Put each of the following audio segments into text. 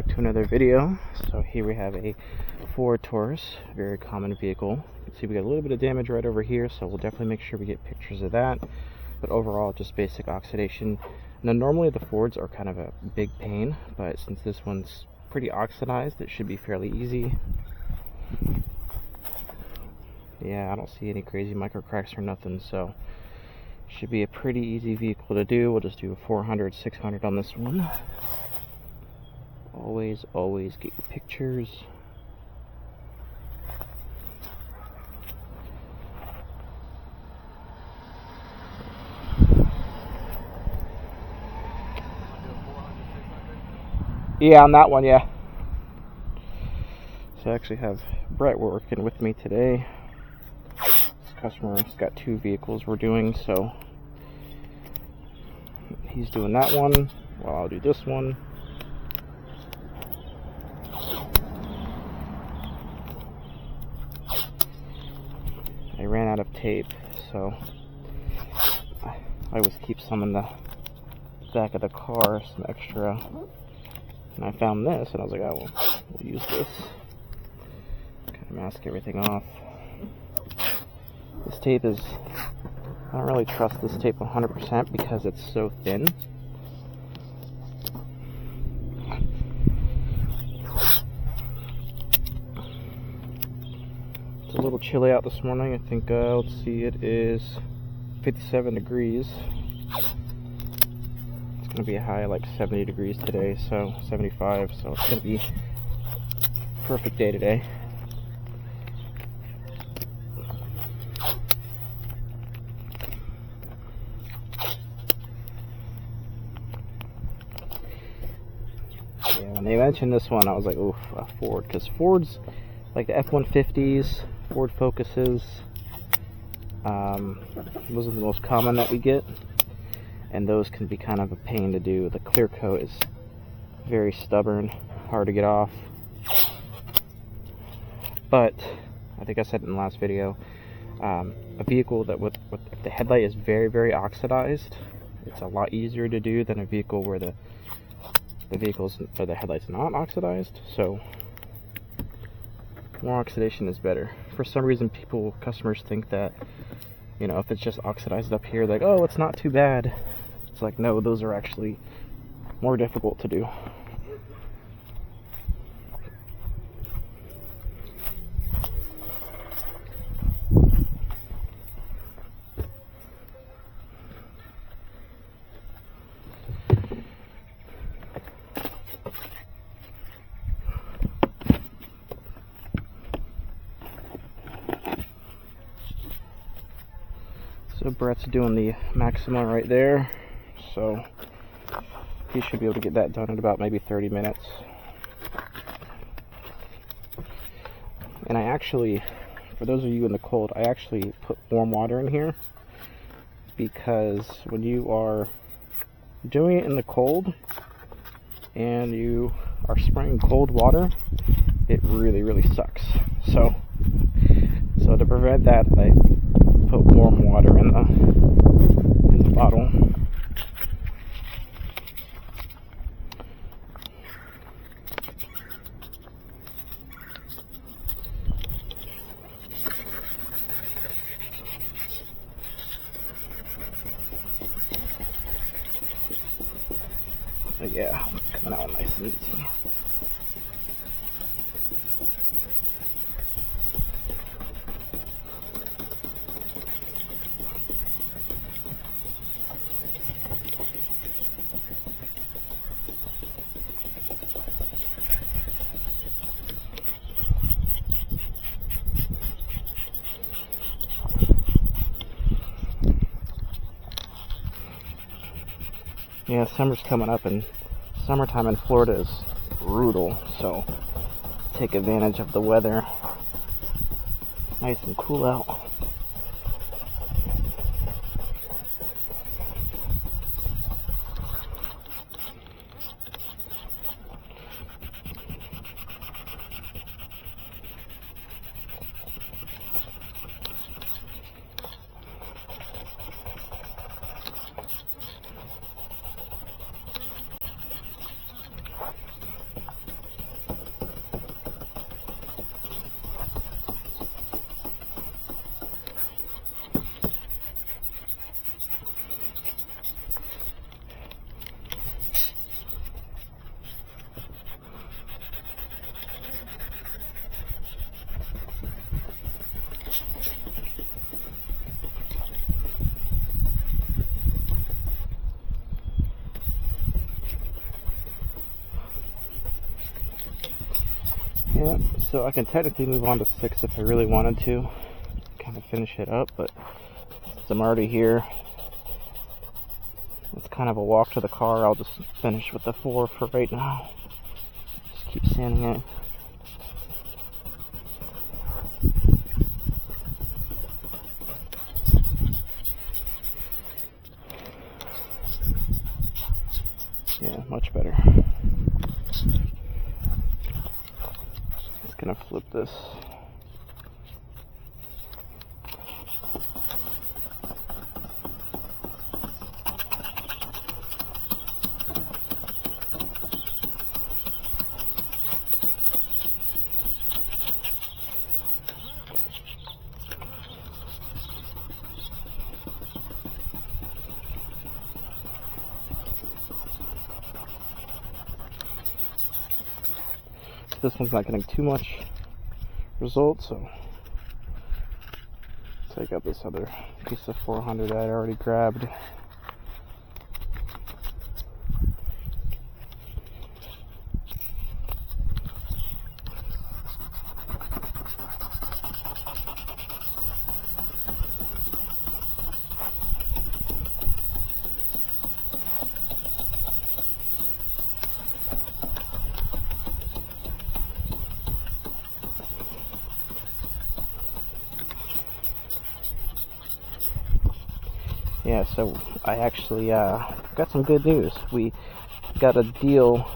back to another video. So here we have a Ford Taurus, very common vehicle. You can see we got a little bit of damage right over here, so we'll definitely make sure we get pictures of that. But overall, just basic oxidation. Now normally the Fords are kind of a big pain, but since this one's pretty oxidized, it should be fairly easy. Yeah, I don't see any crazy micro cracks or nothing, so should be a pretty easy vehicle to do. We'll just do a 400, 600 on this one. Always get your pictures. Yeah, on that one, yeah. So I actually have Brett working with me today. This customer's got two vehicles we're doing, so he's doing that one while I'll do this one. I ran out of tape, so I always keep some in the back of the car, some extra. And I found this, and I was like, oh, we'll use this. Kind of mask everything off. This tape is, I don't really trust this tape 100% because it's so thin. It's a little chilly out this morning. I think, let's see, it is 57 degrees. It's going to be a high like 70 degrees today, so 75, so it's going to be a perfect day today. Yeah, when they mentioned this one, I was like, oof, a Ford, because Fords, like the F-150s, Ford Focuses, those are the most common that we get, and those can be kind of a pain to do. The clear coat is very stubborn, hard to get off, but I think I said in the last video, a vehicle that with if the headlight is very oxidized, it's a lot easier to do than a vehicle where the headlight's not oxidized. So more oxidation is better. For some reason, customers think that, you know, if it's just oxidized up here, like, oh, it's not too bad. It's like, no, those are actually more difficult to do. So Brett's doing the Maxima right there, so he should be able to get that done in about maybe 30 minutes. And I actually, for those of you in the cold, I actually put warm water in here, because when you are doing it in the cold and you are spraying cold water, it really sucks. So to prevent that, I put warm water in the bottle. But yeah, coming out nice and easy. Yeah, summer's coming up, and summertime in Florida is brutal, so take advantage of the weather. Nice and cool out. Yeah, so I can technically move on to 6 if I really wanted to, kind of finish it up, but since I'm already here, it's kind of a walk to the car. I'll just finish with the 4 for right now. Just keep sanding it. Yeah, much better. Just gonna flip this. This one's not getting too much result, so take out this other piece of 400 that I already grabbed. Yeah, so I actually got some good news. We got a deal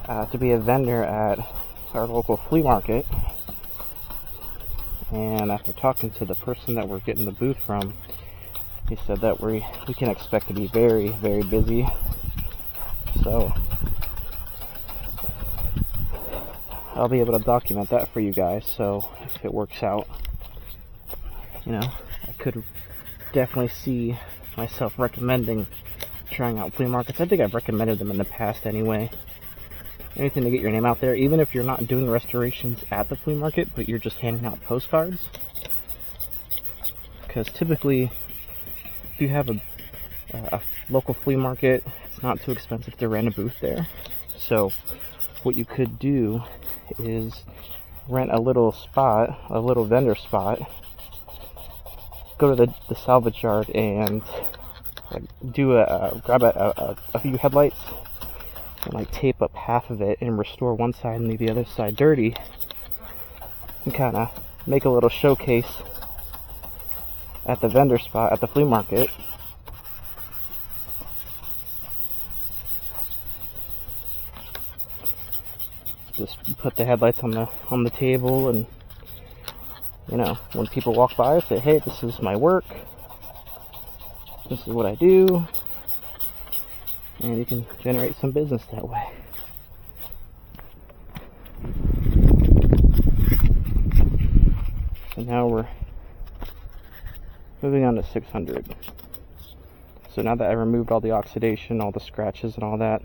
to be a vendor at our local flea market, and after talking to the person that we're getting the booth from, he said that we can expect to be very, very busy. So I'll be able to document that for you guys. So if it works out, you know, I could definitely see myself recommending trying out flea markets. I think I've recommended them in the past anyway. Anything to get your name out there, even if you're not doing restorations at the flea market, but you're just handing out postcards. Because typically, if you have a local flea market, it's not too expensive to rent a booth there. So what you could do is rent a little spot, a little vendor spot, go to the salvage yard and do grab a few headlights and like tape up half of it and restore one side and leave the other side dirty, and kind of make a little showcase at the vendor spot at the flea market. Just put the headlights on the table, and you know, when people walk by, say, hey, this is my work, this is what I do, and you can generate some business that way. So now we're moving on to 600. So now that I removed all the oxidation, all the scratches and all that,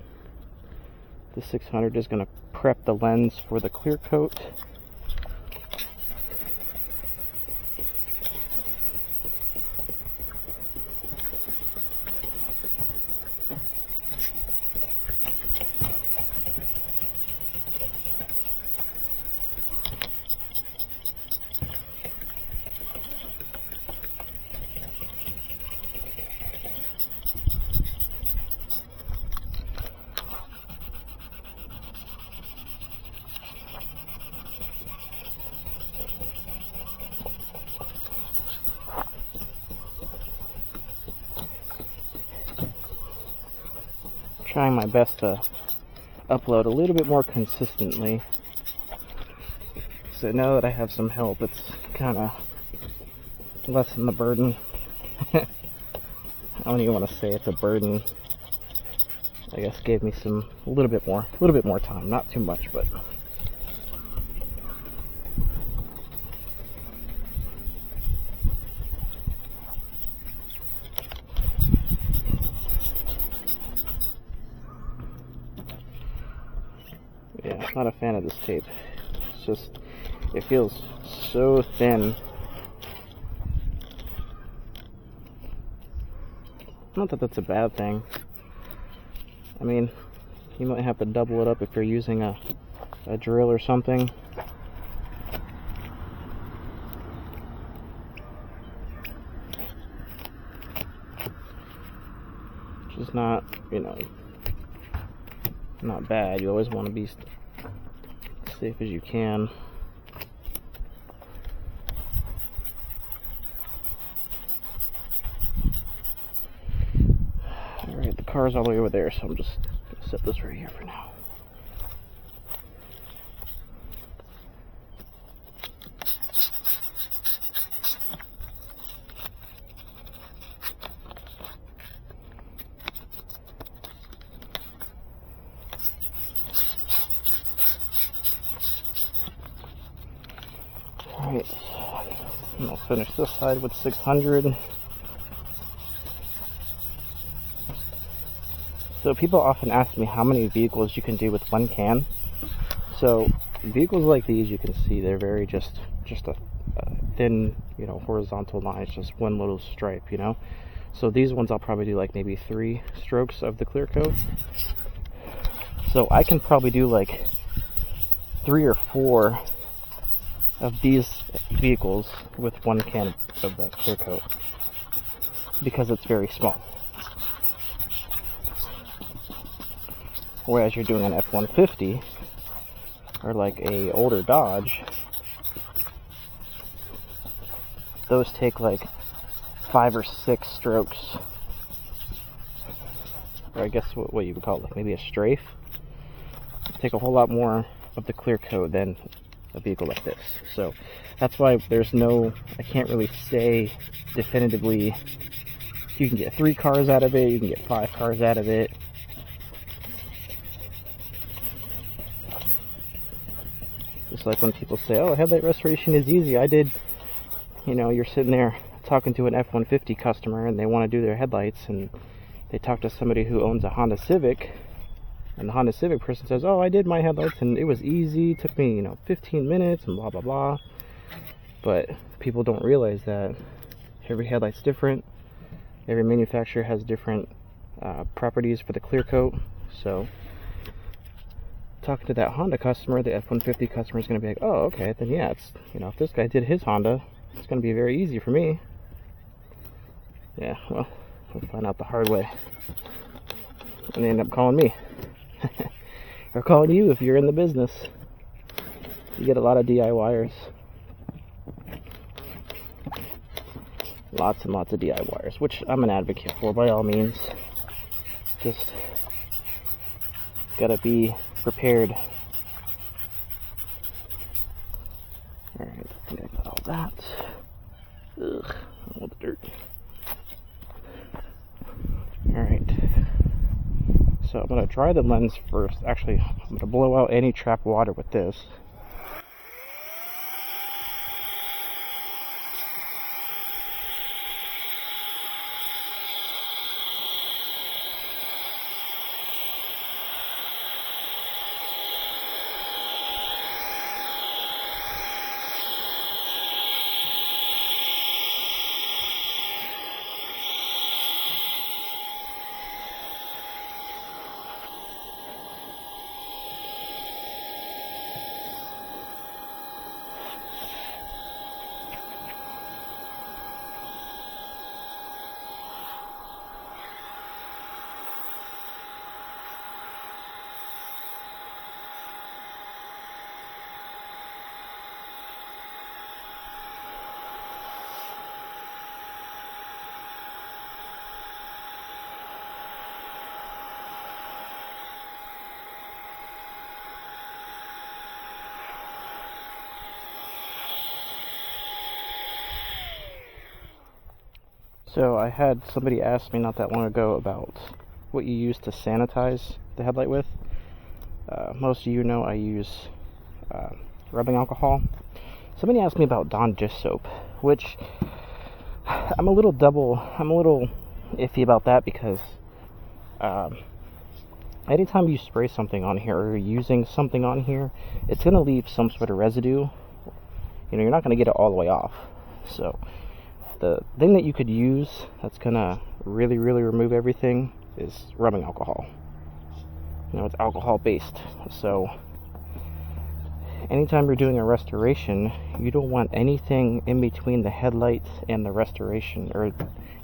the 600 is going to prep the lens for the clear coat. Trying my best to upload a little bit more consistently, so now that I have some help, it's kind of lessen the burden. I don't even want to say it's a burden. I guess gave me a little bit more time, not too much, but yeah, I'm not a fan of this tape. It's just, it feels so thin. Not that that's a bad thing. I mean, you might have to double it up if you're using a a drill or something. Which is not, you know, not bad. You always want to be safe as you can. Alright, the car's all the way over there, so I'm just gonna set this right here for now. Alright, and I'll finish this side with 600. So people often ask me how many vehicles you can do with one can. So vehicles like these, you can see they're very just a thin, you know, horizontal line. It's just one little stripe, you know. So these ones I'll probably do like maybe 3 strokes of the clear coat. So I can probably do like 3 or 4 of these vehicles with one can of that clear coat because it's very small. Whereas you're doing an F-150 or like a older Dodge, those take like 5 or 6 strokes, or I guess what you would call it, like maybe a strafe. Take a whole lot more of the clear coat than a vehicle like this. So that's why there's no, I can't really say definitively you can get 3 cars out of it, you can get 5 cars out of it. Just like when people say, oh, headlight restoration is easy. I did, you know, you're sitting there talking to an F-150 customer and they want to do their headlights, and they talk to somebody who owns a Honda Civic, and the Honda Civic person says, oh, I did my headlights and it was easy, it took me, you know, 15 minutes and blah blah blah. But people don't realize that every headlight's different. Every manufacturer has different properties for the clear coat. So talking to that Honda customer, the F-150 customer is going to be like, oh, okay, then yeah, it's, you know, if this guy did his Honda, it's going to be very easy for me. Yeah, well, we'll find out the hard way. And they end up calling me. Or calling you if you're in the business. You get a lot of DIYers. Lots and lots of DIYers, which I'm an advocate for by all means. Just gotta be prepared. Alright, I think I got all that. Ugh, all the dirt. Alright. So I'm going to dry the lens first. Actually, I'm going to blow out any trapped water with this. So I had somebody ask me not that long ago about what you use to sanitize the headlight with. Most of you know I use rubbing alcohol. Somebody asked me about Dawn dish soap, which I'm a little iffy about that because anytime you spray something on here or you're using something on here, it's going to leave some sort of residue. You know, you're not going to get it all the way off. So the thing that you could use that's going to really remove everything is rubbing alcohol. You know, it's alcohol based. So anytime you're doing a restoration, you don't want anything in between the headlights and the restoration, or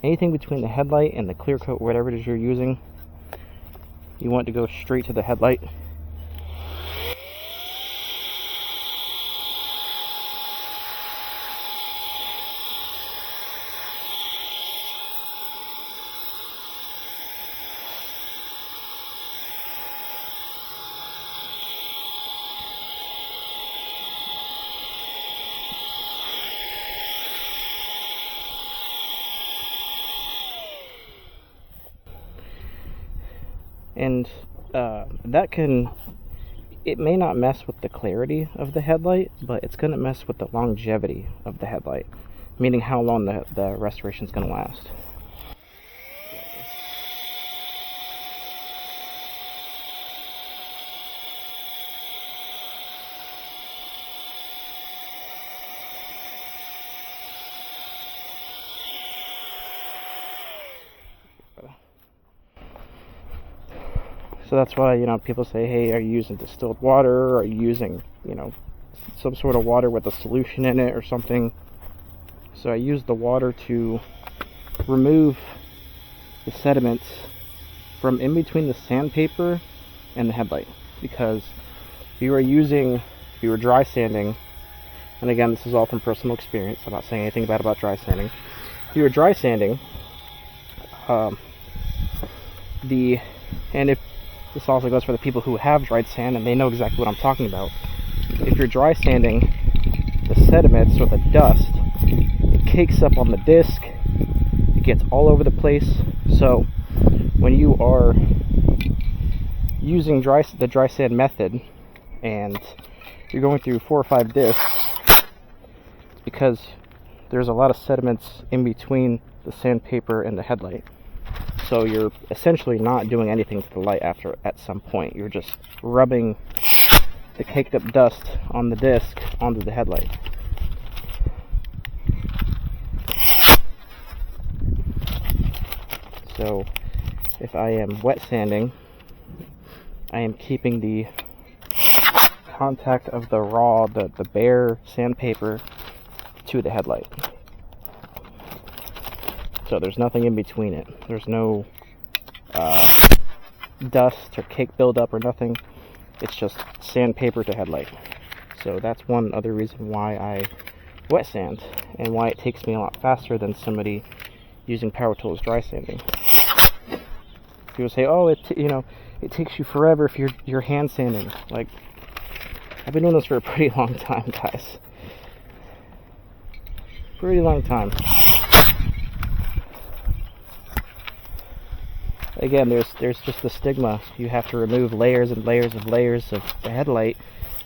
anything between the headlight and the clear coat, whatever it is you're using. You want to go straight to the headlight. And it may not mess with the clarity of the headlight, but it's going to mess with the longevity of the headlight, meaning how long the restoration is going to last. So that's why, people say, hey, are you using distilled water? Or are you using, some sort of water with a solution in it or something? So I use the water to remove the sediments from in between the sandpaper and the headlight. Because if you were dry sanding, and again, this is all from personal experience, I'm not saying anything bad about dry sanding. If you were dry sanding, and if this also goes for the people who have dried sand and they know exactly what I'm talking about. If you're dry sanding, the sediments or the dust, it cakes up on the disc, it gets all over the place. So when you are using the dry sand method and you're going through 4 or 5 discs, it's because there's a lot of sediments in between the sandpaper and the headlight. So you're essentially not doing anything to the light at some point. You're just rubbing the caked up dust on the disc onto the headlight. So if I am wet sanding, I am keeping the contact of the raw, the bare sandpaper to the headlight. So there's nothing in between it. There's no dust or cake buildup or nothing. It's just sandpaper to headlight. So that's one other reason why I wet sand, and why it takes me a lot faster than somebody using power tools dry sanding. People say, oh, it takes you forever if you're hand sanding. Like, I've been doing this for a pretty long time, guys. Pretty long time. Again, there's just the stigma. You have to remove layers and layers of layers of the headlight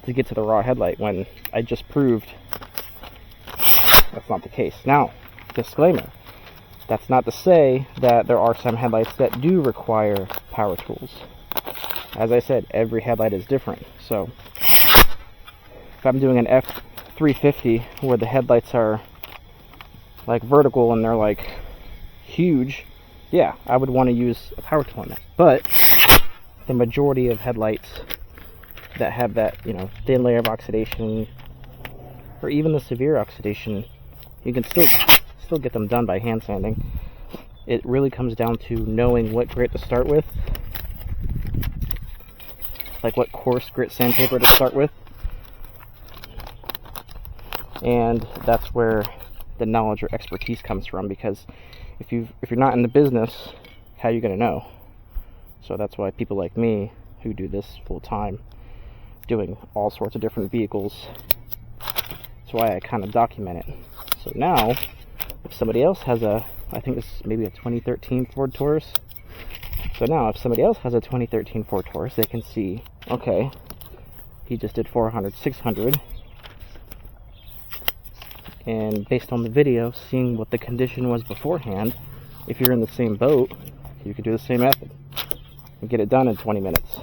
to get to the raw headlight, when I just proved that's not the case. Now, disclaimer, that's not to say that there are some headlights that do require power tools. As I said, every headlight is different. So if I'm doing an F350 where the headlights are like vertical and they're like huge, yeah, I would want to use a power tool on that. But the majority of headlights that have that, thin layer of oxidation, or even the severe oxidation, you can still get them done by hand sanding. It really comes down to knowing what grit to start with, like what coarse grit sandpaper to start with, and that's where the knowledge or expertise comes from. Because if you're not in the business, how are you going to know? So that's why people like me, who do this full time, doing all sorts of different vehicles, that's why I kind of document it. So now, if somebody else has I think this is maybe a 2013 Ford Taurus. So now, if somebody else has a 2013 Ford Taurus, they can see, okay, he just did 400, 600. And based on the video, seeing what the condition was beforehand, if you're in the same boat, you could do the same method and get it done in 20 minutes.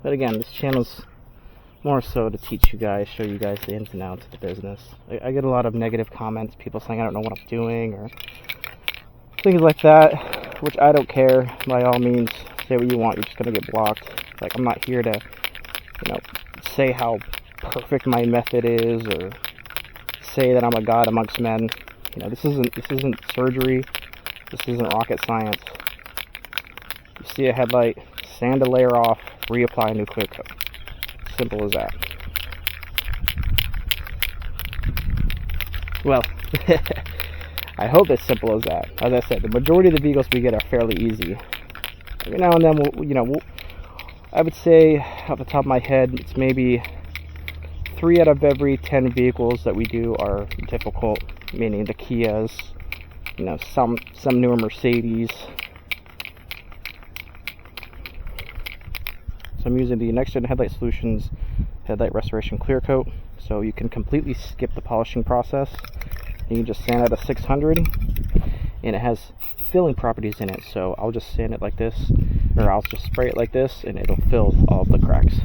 But again, this channel's more so to teach you guys, show you guys the ins and outs of the business. I get a lot of negative comments, people saying I don't know what I'm doing, or things like that, which I don't care. By all means, say what you want, you're just going to get blocked. Like, I'm not here to, you know, say how perfect my method is, or say that I'm a god amongst men. You know, this isn't surgery, this isn't rocket science. You see a headlight, sand a layer off, reapply a new clear coat. Simple as that. Well, I hope it's simple as that. As I said, the majority of the vehicles we get are fairly easy. Every now and then, I would say, off the top of my head, it's maybe 3 out of every 10 vehicles that we do are difficult, meaning the Kias, you know, some newer Mercedes. So I'm using the Next Gen Headlight Solutions Headlight Restoration Clear Coat, so you can completely skip the polishing process. You can just sand at a 600, and it has filling properties in it, so I'll just sand it like this, or I'll just spray it like this, and it'll fill all of the cracks.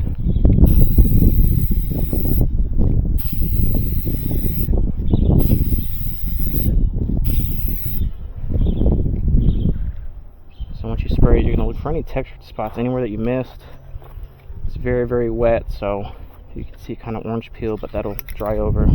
So once you spray it, you're going to look for any textured spots, anywhere that you missed. It's very, very wet, so you can see kind of orange peel, but that'll dry over.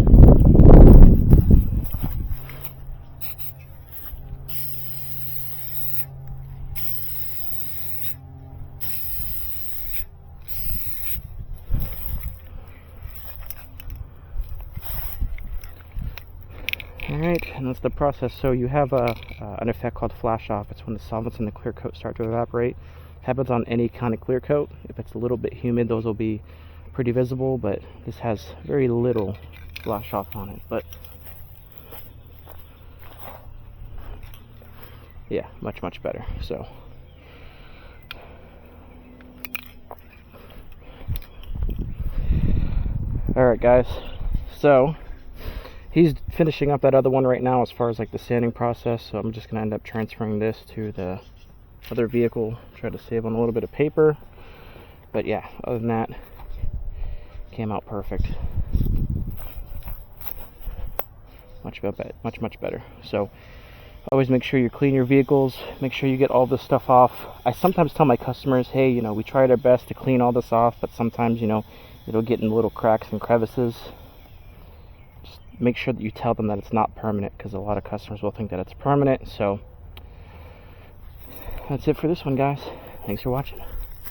Alright, and that's the process. So you have an effect called flash off. It's when the solvents in the clear coat start to evaporate. Happens on any kind of clear coat. If it's a little bit humid, those will be pretty visible, but this has very little flash off on it. But yeah, much better. So alright guys, so he's finishing up that other one right now as far as like the sanding process, so I'm just gonna end up transferring this to the other vehicle, try to save on a little bit of paper. But yeah, other than that, came out perfect. Much better. So always make sure you clean your vehicles, make sure you get all this stuff off. I sometimes tell my customers, hey, you know, we tried our best to clean all this off, but sometimes, you know, it'll get in little cracks and crevices. Just make sure that you tell them that it's not permanent, because a lot of customers will think that it's permanent. So that's it for this one, guys. Thanks for watching.